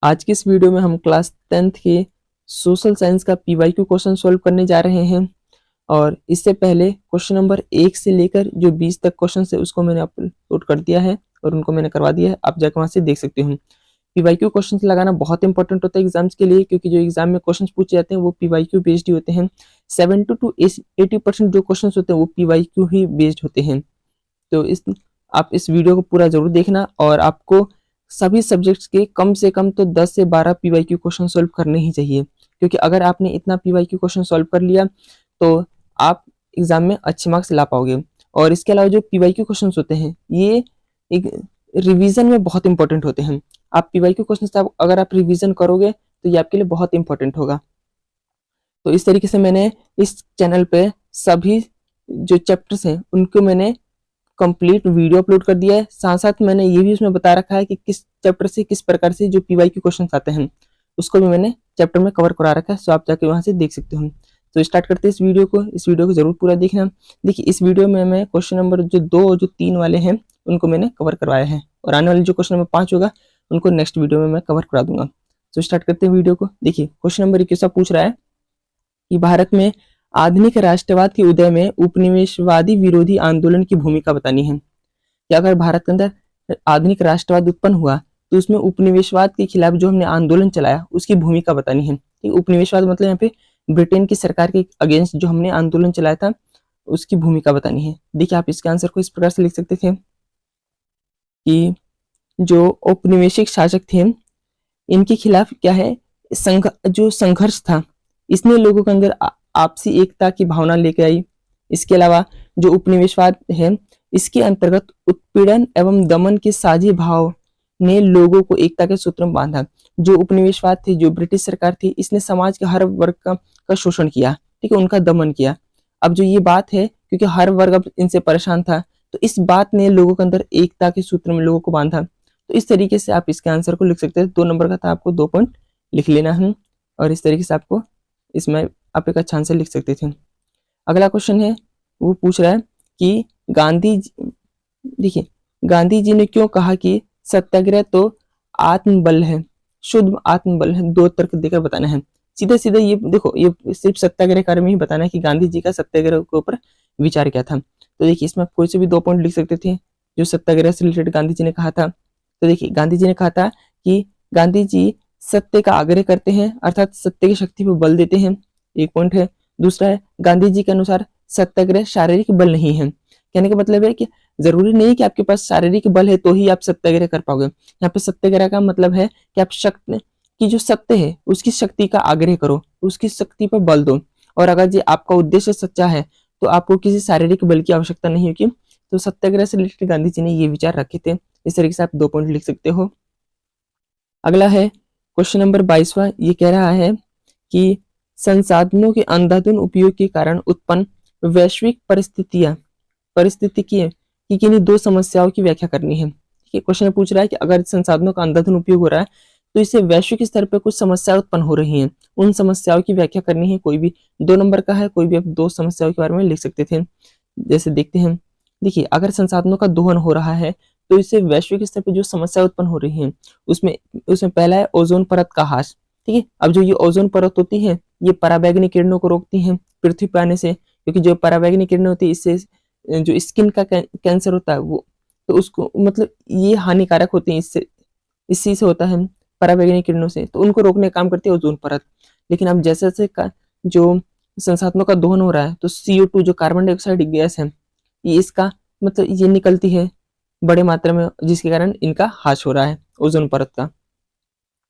आज की इस वीडियो में हम क्लास 10th के सोशल साइंस का पीवाईक्यू क्वेश्चन सॉल्व करने जा रहे हैं। और इससे पहले क्वेश्चन नंबर 1 से लेकर जो 20 तक क्वेश्चन है उसको मैंने अपलोड कर दिया है और उनको मैंने करवा दिया है, आप जाकर वहां से देख सकते हो। पीवाईक्यू क्वेश्चन लगाना बहुत इंपॉर्टेंट होता है एग्जाम्स के लिए, क्योंकि जो एग्जाम में क्वेश्चन पूछे जाते हैं वो पीवाईक्यू बेस्ड ही होते हैं। 70 to 80% जो क्वेश्चन होते हैं वो पीवाईक्यू ही बेस्ड होते हैं। तो आप इस वीडियो को पूरा जरूर देखना और आपको सभी सब्जेक्ट्स के कम से कम तो 10 से 12 पीवाईक्यू क्वेश्चन सॉल्व करने ही चाहिए, क्योंकि अगर आपने इतना पीवाईक्यू क्वेश्चन सॉल्व कर लिया तो आप एग्जाम में अच्छे मार्क्स ला पाओगे। और इसके अलावा जो पीवाईक्यू क्वेश्चन होते हैं ये एक रिवीजन में बहुत इंपॉर्टेंट होते हैं। आप पीवाईक्यू क्वेश्चन अगर आप रिवीजन करोगे तो ये आपके लिए बहुत इंपॉर्टेंट होगा। तो इस तरीके से मैंने इस चैनल पे सभी जो चैप्टर्स हैं उनको मैंने कंप्लीट वीडियो अपलोड कर दिया है। साथ साथ मैंने ये भी उसमें बता रखा है कि किस चैप्टर से किस प्रकार से जो पीवाईक्यू क्वेश्चन आते हैं उसको भी मैंने चैप्टर में कवर करा रखा है, सो आप जाके वहां से देख सकते हो। तो स्टार्ट करते हैं इस वीडियो को जरूर पूरा देखना। देखिए, इस वीडियो में मैं क्वेश्चन नंबर जो 2 और जो 3 वाले हैं उनको मैंने कवर करवाया है, और आने वाले जो क्वेश्चन नंबर 5 होगा उनको नेक्स्ट वीडियो में मैं कवर करा दूंगा। तो स्टार्ट करते हैं वीडियो को। देखिए, क्वेश्चन नंबर 21 पूछ रहा है कि भारत में आधुनिक राष्ट्रवाद के उदय में उपनिवेशवादी विरोधी आंदोलन की भूमिका बतानी है। कि अगर भारत के अंदर आधुनिक राष्ट्रवाद उत्पन्न हुआ तो उसमें उपनिवेशवाद के खिलाफ जो हमने आंदोलन चलाया उसकी भूमिका बतानी है। ठीक, उपनिवेशवाद मतलब यहाँ पे ब्रिटेन की सरकार के अगेंस्ट जो हमने आंदोलन चलाया था उसकी भूमिका बतानी है। देखिए, आप इसके आंसर को इस प्रकार से लिख सकते थे कि जो औपनिवेशिक शासक थे इनके खिलाफ क्या है जो संघर्ष था इसने लोगों के अंदर आपसी एकता की भावना लेके आई। इसके अलावा जो उपनिवेशवाद है इसके अंतर्गत उत्पीड़न एवं दमन के साझी भाव ने लोगों को एकता के सूत्र में बांधा। जो उपनिवेशवाद थे, जो ब्रिटिश सरकार थी, इसने समाज के हर वर्ग का शोषण किया, ठीक है, उनका दमन किया। अब जो ये बात है, क्योंकि हर वर्ग अब इनसे परेशान था, तो इस बात ने लोगों के अंदर एकता के सूत्र में लोगों को बांधा। तो इस तरीके से आप इसके आंसर को लिख सकते हैं। 2 नंबर का था, आपको 2 पॉइंट लिख लेना है और इस तरीके से आपको इसमें आप एक अच्छा आंसर लिख सकते थे। अगला क्वेश्चन है, वो पूछ रहा है कि देखिए, गांधी जी ने क्यों कहा कि सत्याग्रह तो आत्मबल है, शुद्ध आत्मबल है। 2 तर्क देकर बताना है। सीधे सीधे ये देखो, ये सिर्फ सत्याग्रह कार्य में ही बताना है कि गांधी जी का सत्याग्रह के ऊपर विचार क्या था। तो देखिए, इसमें आप कोई से भी 2 पॉइंट लिख सकते थे जो सत्याग्रह से रिलेटेड गांधी जी ने कहा था। तो देखिए, गांधी जी ने कहा था कि गांधी जी सत्य का आग्रह करते हैं, अर्थात सत्य की शक्ति पर बल देते हैं, एक पॉइंट है। दूसरा है, गांधी जी के अनुसार सत्याग्रह शारीरिक बल नहीं है। कहने का मतलब है कि जरूरी नहीं कि आपके पास शारीरिक बल है तो ही आप सत्याग्रह कर पाओगे। यहाँ पे सत्याग्रह का मतलब है कि आप शक्ति की जो सत्य है उसकी शक्ति का आग्रह करो, उसकी शक्ति पर बल दो। और अगर जी आपका उद्देश्य सच्चा है तो आपको किसी शारीरिक बल की आवश्यकता नहीं होगी। तो सत्याग्रह से रिलेटेड गांधी जी ने ये विचार रखे थे। इस तरीके से आप 2 पॉइंट लिख सकते हो। अगला है क्वेश्चन नंबर 22वां। ये कह रहा है कि संसाधनों के अंधाधुंध उपयोग के कारण उत्पन्न वैश्विक परिस्थितिकी की किन्हीं 2 समस्याओं की व्याख्या करनी है। ठीक है, क्वेश्चन पूछ रहा है कि अगर संसाधनों का अंधाधुंध उपयोग हो रहा है तो इससे वैश्विक स्तर पर कुछ समस्याएं उत्पन्न हो रही हैं, उन समस्याओं की व्याख्या करनी है। कोई भी 2 नंबर का है, कोई भी आप 2 समस्याओं के बारे में लिख सकते थे। जैसे देखते हैं, देखिए, अगर संसाधनों का दोहन हो रहा है तो इससे वैश्विक स्तर पर जो समस्या उत्पन्न हो रही है उसमें उसमें पहला है ओजोन परत का ह्रास। ठीक है, अब जो ये ओजोन परत होती है ये पराबैंगनी किरणों को रोकती है पृथ्वी पर आने से, क्योंकि जो पराबैंगनी किरणें होती है इससे जो स्किन का कैंसर होता है वो, तो उसको मतलब ये हानिकारक होती है, इसी से होता है पराबैंगनी किरणों से, तो उनको रोकने का काम करती है ओजोन परत। लेकिन अब जैसे जैसे जो संसाधनों का दोहन हो रहा है तो CO2 जो कार्बन डाइऑक्साइड गैस है ये इसका मतलब ये निकलती है बड़े मात्रा में, जिसके कारण इनका ह्रास हो रहा है ओजोन परत का।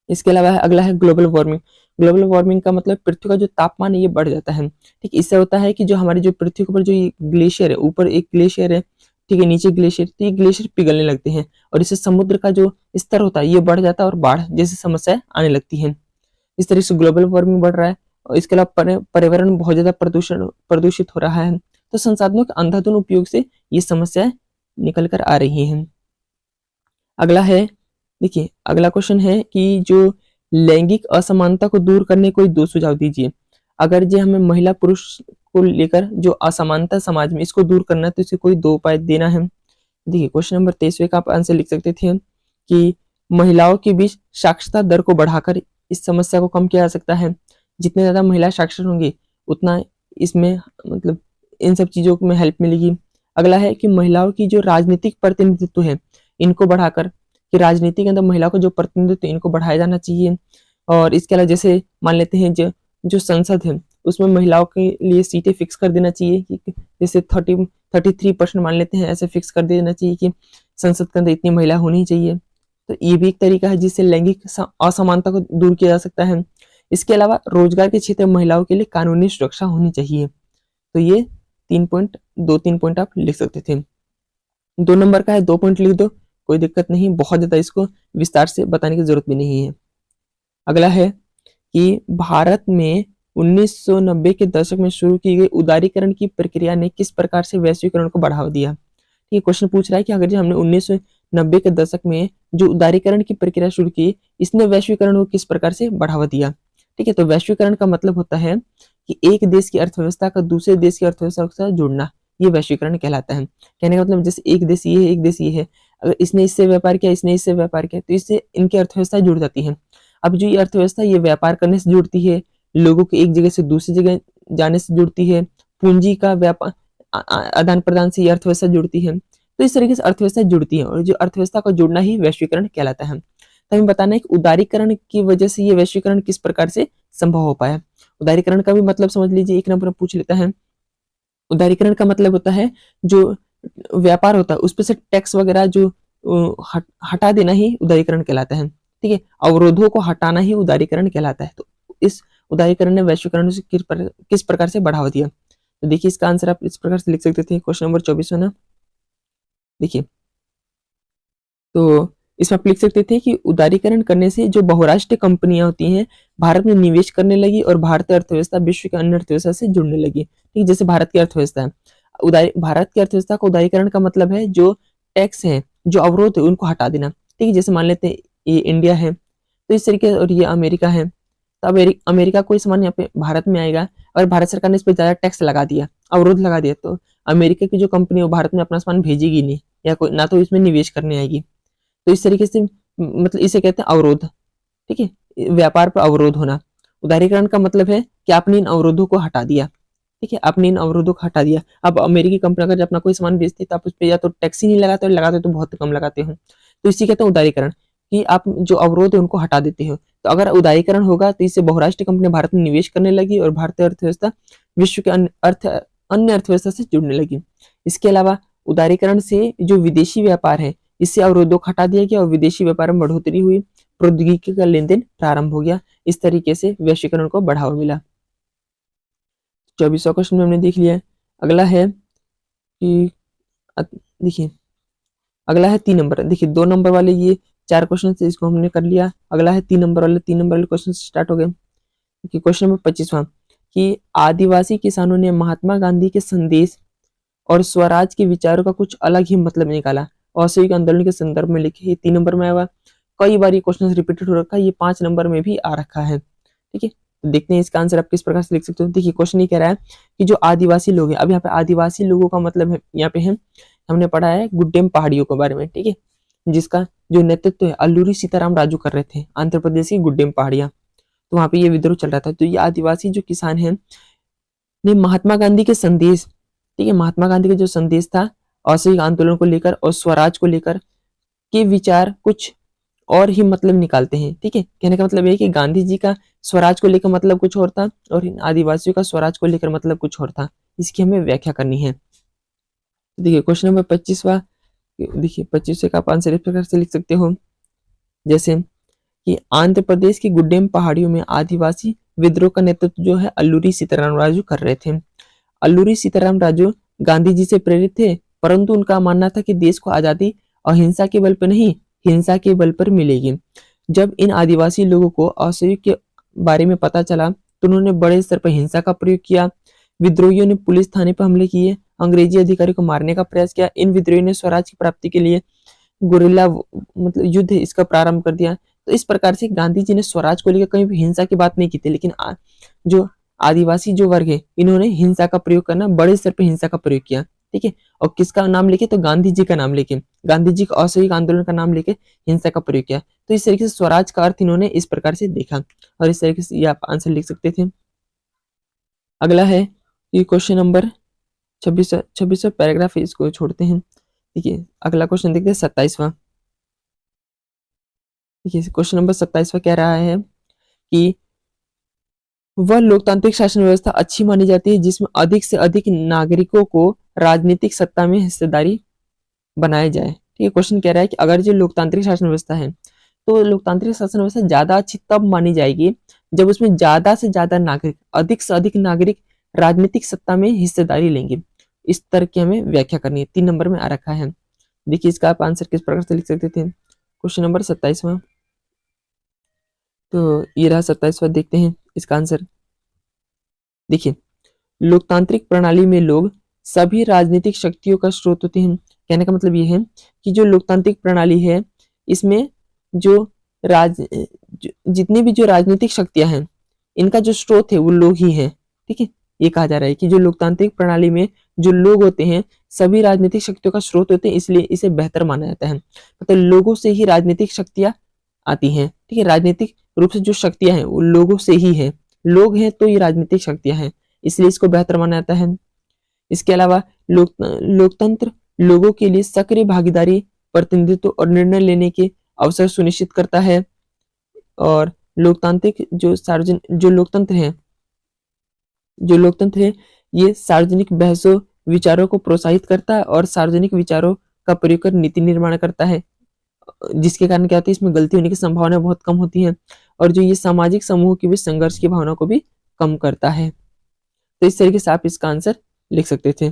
इसके अलावा अगला है ग्लोबल वार्मिंग। ग्लोबल वार्मिंग का मतलब पृथ्वी का जो तापमान है ये बढ़ जाता है। ठीक, इससे होता है कि जो हमारी जो पृथ्वी के ऊपर जो ये ग्लेशियर है, ऊपर एक ग्लेशियर है, ठीक है, नीचे ग्लेशियर, तो ये ग्लेशियर पिघलने लगते हैं और इससे समुद्र का जो स्तर होता है ये बढ़ जाता है और बाढ़ जैसी समस्याएं आने लगती हैं। इस तरह से ग्लोबल वार्मिंग बढ़ रहा है और इसके अलावा पर्यावरण बहुत ज्यादा प्रदूषित हो रहा है। तो संसाधनों के अंधाधुंध उपयोग से ये समस्याएं निकल कर आ रही हैं। अगला है, देखिए, अगला क्वेश्चन है कि जो लैंगिक असमानता को दूर करने कोई 2 सुझाव दीजिए। अगर जे हमें महिला पुरुष को लेकर जो असमानता समाज में इसको दूर करना है तो इसे कोई 2 उपाय देना है। देखिए, क्वेश्चन नंबर 23 का आप आंसर लिख सकते थे कि महिलाओं के बीच साक्षरता दर को बढ़ाकर इस समस्या को कम किया जा सकता है। जितने ज़्यादा महिला साक्षर होंगी उतना इसमें मतलब इन सब चीज़ों में हेल्प मिलेगी। अगला है कि महिलाओं की जो राजनीतिक प्रतिनिधित्व है इनको बढ़ाकर, कि राजनीति के अंदर महिलाओं का जो प्रतिनिधित्व इनको बढ़ाया जाना चाहिए। और इसके अलावा जैसे मान लेते हैं जो जो संसद है उसमें महिलाओं के लिए सीटें फिक्स कर देना चाहिए कि जैसे 33% मान लेते हैं, ऐसे फिक्स कर देना चाहिए कि संसद के अंदर इतनी महिला होनी चाहिए। तो ये भी एक तरीका है जिससे लैंगिक असमानता को दूर किया जा सकता है। इसके अलावा रोजगार के क्षेत्र में महिलाओं के लिए कानूनी सुरक्षा होनी चाहिए। तो ये 3 पॉइंट आप लिख सकते थे। 2 नंबर का है 2 पॉइंट लिख दो, कोई दिक्कत नहीं, बहुत ज्यादा इसको विस्तार से बताने की जरूरत भी नहीं है। अगला है कि भारत में 1990 के दशक में शुरू की गई उदारीकरण की प्रक्रिया ने किस प्रकार से वैश्वीकरण को बढ़ावा दिया। ठीक है, क्वेश्चन पूछ रहा है कि अगर जो हमने 1990 के दशक में जो उदारीकरण की प्रक्रिया शुरू की, इसने वैश्वीकरण को किस प्रकार से बढ़ावा दिया। ठीक है, तो वैश्वीकरण का मतलब होता है कि एक देश की अर्थव्यवस्था का दूसरे देश की अर्थव्यवस्था के साथ जुड़ना, ये वैश्वीकरण कहलाता है। कहने का मतलब जैसे एक देश ये है, एक देश ये है, अगर इसने इससे व्यापार किया, इसने इससे व्यापार किया, तो इससे इनकी अर्थव्यवस्था जुड़ जाती है। अब जो ये अर्थव्यवस्था ये व्यापार करने से जुड़ती है, लोगों के एक जगह से दूसरी जगह जाने से जुड़ती है, पूंजी का व्यापार आदान प्रदान से ये अर्थव्यवस्था जुड़ती है। तो इस तरीके से अर्थव्यवस्था जुड़ती है और जो अर्थव्यवस्था का जुड़ना ही वैश्वीकरण कहलाता है। तो हमें बताना है कि उदारीकरण की वजह से ये वैश्वीकरण किस प्रकार से संभव हो पाया। उदारीकरण का भी मतलब समझ लीजिए, 1 नंबर पूछ लेता है। उदारीकरण का मतलब होता है जो व्यापार होता है उस पर से टैक्स वगैरह जो हटा देना ही उदारीकरण कहलाता है। ठीक है, अवरोधों को हटाना ही उदारीकरण कहलाता है। तो इस उदारीकरण ने वैश्वीकरण से किस प्रकार से बढ़ावा दिया। तो देखिए इसका आंसर आप इस प्रकार से लिख सकते थे, क्वेश्चन नंबर 24 है ना। देखिए तो इसमें आप लिख सकते थे कि उदारीकरण करने से जो बहुराष्ट्रीय कंपनियां होती हैं भारत में निवेश करने लगी और भारतीय अर्थव्यवस्था विश्व के अन्य अर्थव्यवस्था से जुड़ने लगी। ठीक, जैसे भारत की अर्थव्यवस्था है, भारत की अर्थव्यवस्था का उदारीकरण का मतलब है जो टैक्स है, जो अवरोध है उनको हटा देना। ठीक है, जैसे मान लेते हैं ये इंडिया है तो इस तरीके, और ये अमेरिका है, तो अब अमेरिका कोई सामान यहाँ पे भारत में आएगा और भारत सरकार ने इस पर ज्यादा टैक्स लगा दिया, अवरोध लगा दिया, तो अमेरिका की जो कंपनी है भारत में अपना सामान भेजेगी नहीं या कोई ना तो इसमें निवेश करने आएगी। तो इस तरीके से मतलब इसे कहते हैं अवरोध। ठीक है, व्यापार पर अवरोध होना। उदारीकरण का मतलब है कि आपने इन अवरोधों को हटा दिया। ठीक है, आपने इन अवरोधों को हटा दिया। अब अमेरिकी कंपनी अगर अपना कोई सामान बेचती है तो आप उस पर या तो टैक्स ही नहीं लगाते, और लगाते तो बहुत कम लगाते हो। तो इसी कहते हैं उदारीकरण, कि आप जो अवरोध है उनको हटा देते हो। तो अगर उदारीकरण होगा तो इससे बहुराष्ट्रीय कंपनी भारत में निवेश करने लगी और भारतीय अर्थव्यवस्था विश्व के अन्य अर्थव्यवस्था से जुड़ने लगी। इसके अलावा उदारीकरण से जो विदेशी व्यापार है इससे अवरोधों को हटा दिया गया और विदेशी व्यापार में बढ़ोतरी हुई, प्रौद्योगिकी का लेन देन प्रारंभ हो गया। इस तरीके से वैश्वीकरण को बढ़ावा मिला। 24वां क्वेश्चन में हमने देख लिया। अगला है कि देखिए अगला है 3 नंबर। देखिए 2 नंबर वाले ये 4 क्वेश्चन से इसको हमने कर लिया। अगला है 3 नंबर वाले, 3 नंबर वाले क्वेश्चन स्टार्ट हो गए। क्वेश्चन नंबर 25वां कि आदिवासी किसानों ने महात्मा गांधी के संदेश और स्वराज के विचारों का कुछ अलग ही मतलब निकाला, असहयोग आंदोलन के संदर्भ में लिखे। ये 3 नंबर में आया हुआ, कई बार ये क्वेश्चन रिपीटेड हो रखा है, ये 5 नंबर में भी आ रखा है। ठीक है, तो देखते हैं इसका आंसर आप किस प्रकार से लिख सकते हो। देखिए क्वेश्चन ये कह रहा है कि जो आदिवासी लोग हैं, अब यहाँ पे आदिवासी लोगों का मतलब है, यहाँ पे है हमने पढ़ा है गुड्डेम पहाड़ियों के बारे में। ठीक है, जिसका जो नेतृत्व है अल्लूरी सीताराम राजू कर रहे थे, आंध्र प्रदेश की गुड्डेम पहाड़ियां। तो वहां पे ये विद्रोह चल रहा था। तो ये आदिवासी जो किसान है ने महात्मा गांधी के संदेश, ठीक है, महात्मा गांधी का जो संदेश था असहयोग आंदोलन को लेकर और स्वराज को लेकर के विचार कुछ और ही मतलब निकालते हैं। ठीक है, कहने का मतलब है कि गांधी जी का स्वराज को लेकर मतलब कुछ और था और इन आदिवासियों का स्वराज को लेकर मतलब कुछ और था। इसकी हमें व्याख्या करनी है। देखिए क्वेश्चन नंबर 25वां, देखिए 25 का आप आंसर इस प्रकार से लिख सकते हो, जैसे कि आंध्र प्रदेश की गुड्डेम पहाड़ियों में आदिवासी विद्रोह का नेतृत्व जो है अल्लूरी सीताराम राजू कर रहे थे। अल्लूरी सीताराम राजू गांधी जी से प्रेरित थे, परंतु उनका मानना था कि देश को आजादी अहिंसा के बल पर नहीं, हिंसा के बल पर मिलेगी। जब इन आदिवासी लोगों को असहयोग के बारे में पता चला तो उन्होंने बड़े स्तर पर हिंसा का प्रयोग किया। विद्रोहियों ने पुलिस थाने पर हमले किए, अंग्रेजी अधिकारी को मारने का प्रयास किया। इन विद्रोहियों ने स्वराज की प्राप्ति के लिए गुरिल्ला मतलब युद्ध इसका प्रारंभ कर दिया। तो इस प्रकार से गांधी जी ने स्वराज को लेकर कहीं भी हिंसा की बात नहीं की थी, लेकिन जो आदिवासी जो वर्ग है इन्होंने हिंसा का प्रयोग करना, बड़े स्तर पर हिंसा का प्रयोग किया। ठीक है। और किसका नाम लेके, तो गांधी जी का नाम लेके, गांधी जी का असहयोग आंदोलन का नाम लेके हिंसा का प्रयोग किया। तो इस तरीके से स्वराज का अर्थ इन्होंने इस प्रकार से देखा और इस तरीके से ये आप आंसर लिख सकते थे। अगला है ये क्वेश्चन नंबर 26 पैराग्राफ, इसको छोड़ते हैं। देखिए अगला क्वेश्चन देखते हैं 27वां। देखिए क्वेश्चन नंबर 27वां कह रहा है कि वह लोकतांत्रिक शासन व्यवस्था अच्छी मानी जाती है जिसमें अधिक से अधिक नागरिकों को राजनीतिक सत्ता में हिस्सेदारी बनाया जाए। ठीक है, क्वेश्चन कह रहा है कि अगर जो लोकतांत्रिक शासन व्यवस्था है तो लोकतांत्रिक शासन व्यवस्था ज्यादा अच्छी तब मानी जाएगी जब उसमें ज्यादा से ज्यादा नागरिक, अधिक से अधिक नागरिक राजनीतिक सत्ता में हिस्सेदारी लेंगे। इस तरह की हमें व्याख्या करनी है, 3 नंबर में आ रखा है। देखिए इसका आप आंसर किस प्रकार से लिख सकते थे। क्वेश्चन नंबर 27वां, तो ये रहा 27वां, देखते हैं इसका आंसर। देखिए लोकतांत्रिक प्रणाली में लोग सभी राजनीतिक शक्तियों का स्रोत होते हैं। कहने का मतलब ये है कि जो लोकतांत्रिक प्रणाली है इसमें जो जितनी भी जो राजनीतिक शक्तियां हैं इनका जो स्रोत है वो लोग ही हैं। ठीक है, ये कहा जा रहा है कि जो लोकतांत्रिक प्रणाली में जो लोग होते हैं सभी राजनीतिक शक्तियों का स्रोत होते हैं, इसलिए इसे बेहतर माना जाता है। मतलब लोगों से ही राजनीतिक शक्तियां आती हैं। ठीक है, राजनीतिक रूप से जो शक्तियां हैं वो लोगों से ही है, लोग हैं तो ये राजनीतिक शक्तियां हैं, इसलिए इसको बेहतर माना जाता है। इसके अलावा लोकतंत्र लोगों के लिए सक्रिय भागीदारी, प्रतिनिधित्व और निर्णय लेने के अवसर सुनिश्चित करता है। और लोकतांत्रिक जो लोकतंत्र है ये सार्वजनिक बहसों विचारों को प्रोत्साहित करता है और सार्वजनिक विचारों का प्रयोग कर नीति निर्माण करता है, जिसके कारण क्या होता है इसमें गलती होने की संभावना बहुत कम होती है और जो ये सामाजिक समूह के बीच संघर्ष की भावना को भी कम करता है। तो इस तरीके से आप इसका आंसर लिख सकते थे।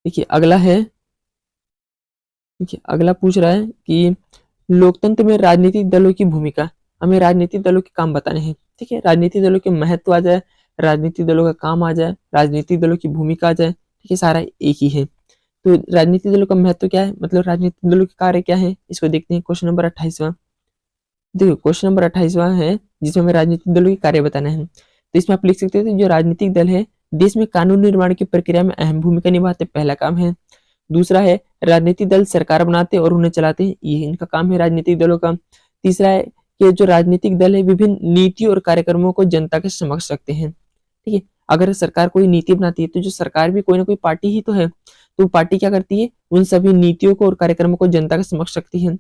देखिए अगला पूछ रहा है कि लोकतंत्र में राजनीतिक दलों की भूमिका, हमें राजनीतिक दलों के काम बताने हैं। ठीक है, राजनीतिक दलों के महत्व आ जाए, राजनीतिक दलों का काम आ जाए, राजनीतिक दलों की भूमिका आ जाए, ठीक है, सारा एक ही है। तो राजनीतिक दलों का महत्व क्या है, मतलब राजनीतिक दलों के कार्य क्या है, इसको देखते हैं। क्वेश्चन नंबर 28वां, देखो क्वेश्चन नंबर 28वां है जिसमें हमें राजनीतिक दलों के कार्य बताना है। तो इसमें आप लिख सकते हैं जो राजनीतिक दल है देश में कानून निर्माण की प्रक्रिया में अहम भूमिका निभाते, पहला काम है। दूसरा है राजनीतिक दल सरकार बनाते और उन्हें चलाते हैं, ये इनका काम है राजनीतिक दलों का। तीसरा है कि जो राजनीतिक दल है विभिन्न नीतियों और कार्यक्रमों को जनता के समक्ष रखते हैं। ठीक है, अगर सरकार कोई नीति बनाती है तो जो सरकार भी कोई ना कोई पार्टी ही तो है, तो पार्टी क्या करती है उन सभी नीतियों को और कार्यक्रमों को जनता के समक्ष रखती है।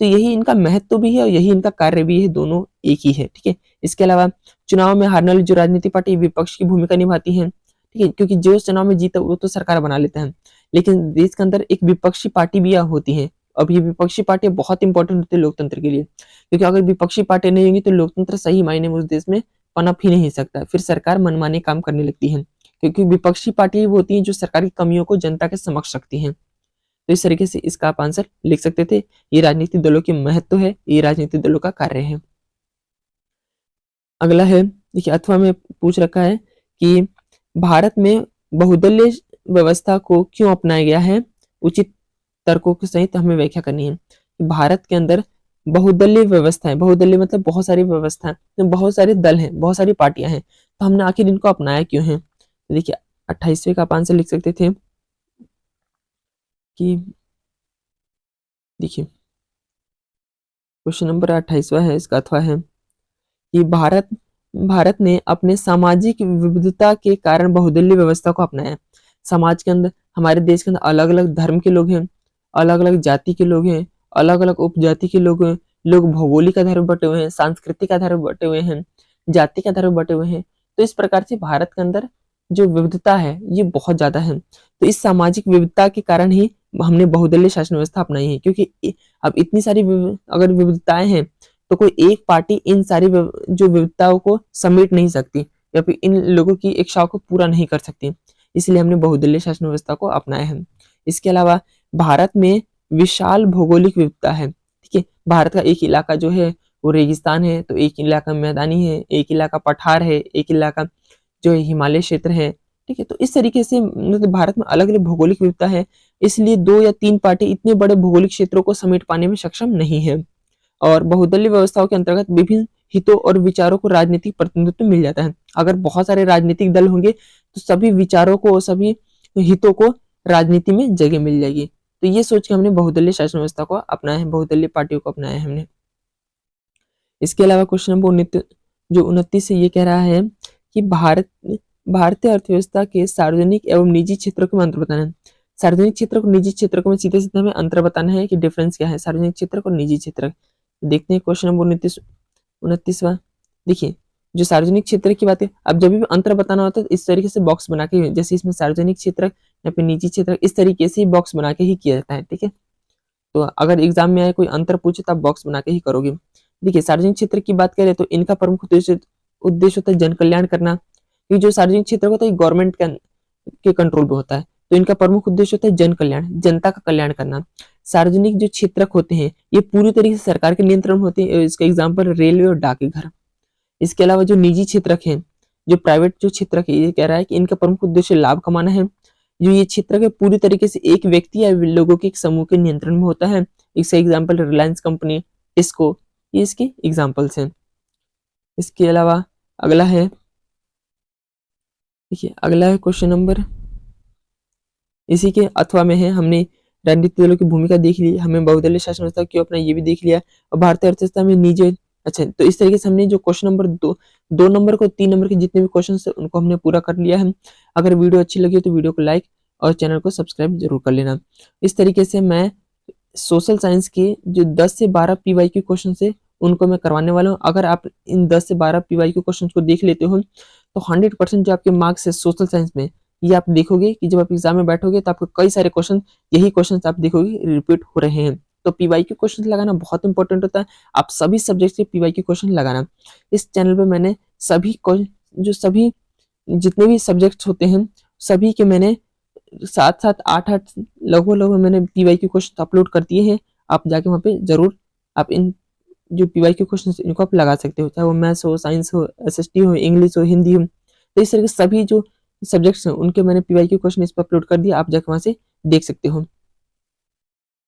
तो यही इनका महत्व भी है और यही इनका कार्य भी है, दोनों एक ही है। ठीक है, इसके अलावा चुनाव में हारने वाली जो राजनीतिक पार्टी विपक्ष की भूमिका निभाती है। ठीक है, क्योंकि जो चुनाव में जीता वो तो सरकार बना लेता है, लेकिन देश के अंदर एक विपक्षी पार्टी भी होती है। अब ये विपक्षी पार्टी बहुत इंपॉर्टेंट होती है लोकतंत्र के लिए, क्योंकि अगर विपक्षी पार्टी नहीं होगी तो लोकतंत्र सही मायने में उस देश में पनप ही नहीं सकता, फिर सरकार मनमाने काम करने लगती है, क्योंकि विपक्षी पार्टी वो होती है जो सरकार की कमियों को जनता के समक्ष रखती है। तो इस तरीके से इसका आप आंसर लिख सकते थे। ये राजनीतिक दलों के महत्व है, ये राजनीतिक दलों का कार्य है। अगला है, देखिए अथवा में पूछ रखा है कि भारत में बहुदलीय व्यवस्था को क्यों अपनाया गया है, उचित तर्कों के सहित हमें व्याख्या करनी है। भारत के अंदर बहुदलीय व्यवस्था है, बहुदलीय मतलब बहुत सारी व्यवस्था है, तो बहुत सारे दल हैं, बहुत सारी पार्टियां हैं, तो हमने आखिर इनको अपनाया क्यों है। तो देखिए 28वें का आप आंसर लिख सकते थे कि देखिए क्वेश्चन नंबर 28वां है, इसका अथवा है कि भारत ने अपने सामाजिक विविधता के कारण बहुदलीय व्यवस्था को अपनाया। समाज के अंदर, हमारे देश के अंदर अलग अलग धर्म के लोग हैं, अलग अलग जाति के लोग हैं, अलग अलग उपजाति के लोग हैं, लोग भौगोलिक आधार पर बटे हुए हैं, सांस्कृतिक आधार पर बटे हुए हैं, जाति के आधार पर बटे हुए हैं। तो इस प्रकार से भारत के अंदर जो विविधता है ये बहुत ज्यादा है। तो इस सामाजिक विविधता के कारण ही हमने बहुदलीय शासन व्यवस्था अपनाई है, क्योंकि अब इतनी सारी अगर विविधताएं हैं तो कोई एक पार्टी इन सारी जो विविधताओं को समेट नहीं सकती या फिर इन लोगों की इच्छाओं को पूरा नहीं कर सकती, इसलिए हमने बहुदलीय शासन व्यवस्था को अपनाया है। इसके अलावा भारत में विशाल भौगोलिक विविधता है। ठीक है, भारत का एक इलाका जो है वो रेगिस्तान है, तो एक इलाका मैदानी है, एक इलाका पठार है, एक इलाका जो है हिमालय क्षेत्र है। ठीक है, तो इस तरीके से मतलब भारत में अलग अलग भौगोलिक विविधता है, इसलिए 2 या 3 पार्टी इतने बड़े भौगोलिक क्षेत्रों को समेट पाने में सक्षम नहीं है। और बहुदलीय व्यवस्थाओं के अंतर्गत विभिन्न हितों और विचारों को राजनीतिक प्रतिनिधित्व मिल जाता है। अगर बहुत सारे राजनीतिक दल होंगे तो सभी विचारों को, सभी हितों को राजनीति में जगह मिल जाएगी। तो ये सोच के हमने बहुदलीय शासन व्यवस्था को अपनाया है, बहुदलीय पार्टियों को अपनाया है हमने। इसके अलावा क्वेश्चन नंबर 29 से ये कह रहा है कि भारतीय अर्थव्यवस्था के सार्वजनिक एवं निजी क्षेत्रों में अंतर बताना है। सार्वजनिक क्षेत्र को निजी क्षेत्र में सीधे सीधे हमें अंतर बताना है कि डिफरेंस क्या है सार्वजनिक क्षेत्र और निजी क्षेत्र। देखते हैं क्वेश्चन नंबर 29वां। देखिए, जो सार्वजनिक क्षेत्र की बात है, अब जब भी अंतर बताना होता है तो इस तरीके से बॉक्स बना के, जैसे इसमें सार्वजनिक क्षेत्र या फिर निजी क्षेत्र, इस तरीके से ही बॉक्स बना के ही किया जाता है। ठीक है, तो अगर एग्जाम में आए कोई अंतर पूछे तो आप बॉक्स बना के ही करोगे। देखिए, सार्वजनिक क्षेत्र की बात करें तो इनका प्रमुख उद्देश्य होता है जन कल्याण करना। ये जो सार्वजनिक क्षेत्र होता है गवर्नमेंट के कंट्रोल पे होता है, तो इनका प्रमुख उद्देश्य होता है जन कल्याण, जनता का कल्याण करना। सार्वजनिक जो क्षेत्रक होते हैं ये पूरी तरीके से सरकार के नियंत्रण में होते हैं। इसका एग्जाम्पल रेलवे और डाकघर। इसके अलावा जो निजी क्षेत्रक है, जो प्राइवेट जो क्षेत्रक है, ये कह रहा है कि इनका प्रमुख उद्देश्य लाभ कमाना है। जो ये क्षेत्रक है पूरी तरीके से एक व्यक्ति या लोगों के एक समूह के नियंत्रण में होता है। इसका एग्जाम्पल रिलायंस कंपनी, टिस्को, ये इसके एग्जाम्पल्स हैं। इसके अलावा अगला है, देखिए अगला है क्वेश्चन नंबर, इसी के अथवा में है, हमने राजनीतिक दलों की भूमिका देख ली, हमें बहुदलीय शासन व्यवस्था क्यों अपना ये भी देख लिया, और भारतीय अर्थव्यवस्था में निजी। अच्छा, तो इस तरीके से हमने जो क्वेश्चन नंबर 2 नंबर को 3 नंबर के जितने भी क्वेश्चन है उनको हमने पूरा कर लिया है। अगर वीडियो अच्छी लगी तो वीडियो को लाइक और चैनल को सब्सक्राइब जरूर कर लेना। इस तरीके से मैं सोशल साइंस के जो 10 से 12 PYQ क्वेश्चन है उनको मैं करवाने वाला हूँ। अगर आप इन 10 से 12 PYQ क्वेश्चन को देख लेते हो तो 100% जो आपके मार्क्स है सोशल साइंस में, ये आप देखोगे कि जब आप एग्जाम में बैठोगे तो आपको कई सारे क्वेश्चन, यही क्वेश्चन आप देखोगे रिपीट हो रहे हैं। तो PYQ क्वेश्चन लगाना बहुत इंपॉर्टेंट होता है। आप सभी सब्जेक्ट के PYQ क्वेश्चन लगाना। इस चैनल पे मैंने सभी जितने भी सब्जेक्ट्स होते हैं सभी के मैंने 7-7 8-8 लगभग मैंने PYQ क्वेश्चन अपलोड कर दिए हैं। आप जाके वहाँ पे जरूर आप इन जो PYQ क्वेश्चन इनको आप लगा सकते हो, चाहे वो मैथ्स हो, साइंस हो, SST हो, इंग्लिश हो, हिंदी हो। तो इस तरह के सभी जो सब्जेक्ट्स हैं उनके मैंने PYQ क्वेश्चन इस पर अपलोड कर दिया, आप जाके वहाँ से देख सकते हो।